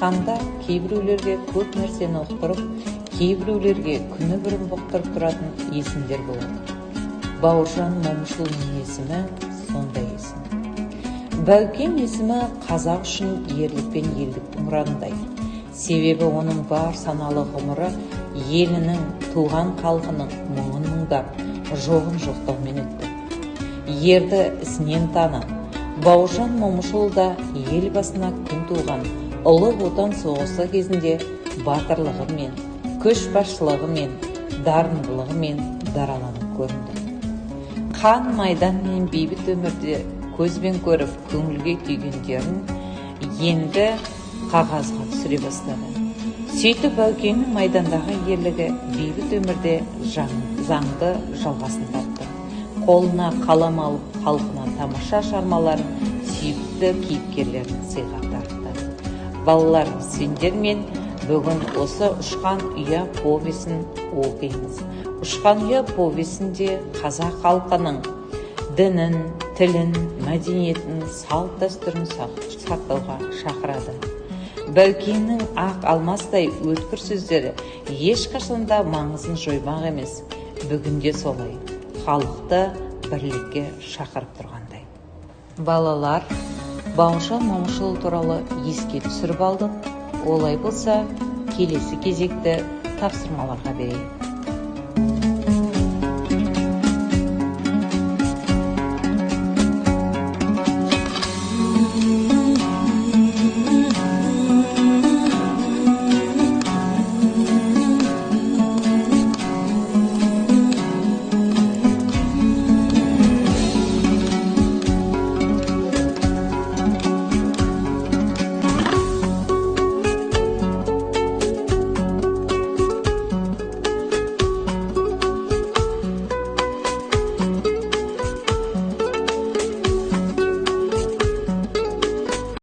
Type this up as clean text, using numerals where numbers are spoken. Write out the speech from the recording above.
айтқанда кейбіреулерге көп нәрсені ұқтырып, кейбіреулерге күні бірін бұқтырып тұратын есімдер болады. Бауыржан Момышұлының есімі сондай есім. Бәукең есімі қазақ үшін ерлік пен елдіктің ұрандай. Себебі оның бар саналы ғұмыры елінің, туған халқының мұңын мұңдап, жоғын жоқтаумен өтті. Ерді ісінен танып, Бауыржан Момышұлы да ел басына күн туған ұлы отан соғысы кезінде батырлығымен, көшбасшылығымен, дарындылығымен дараланып көрінді. Қан, майдан мен бейбіт өмірде көзбен көріп, көңілге түйгендерін енді қағазға түсіре бастады. Сөйтіп Бәукеңнің майдандағы ерлігі бейбіт өмірде заңды жалғасын тапты. Қолына қалам алып, халқына тамаша шығармаларын сүйікті кейіпкерлерін сыйға тартты. Балалар, сендермен бүгін осы «Ұшқан ұя» повесін оқимыз. «Ұшқан ұя» повесінде қазақ халқының дінін, тілін, мәдениетін, салт дәстүрін сақтауға шақырады. Бәукеңнің ақ алмастай өткір сөздері ешқашанда маңызын жоймақ емес, бүгінде солай, халықты бірлікке шақырып тұрғандай. Балалар, Бауыржан Момышұлы туралы еске түсіріп алдық. Олай болса, келесі кезекті тапсырмаларға берейік.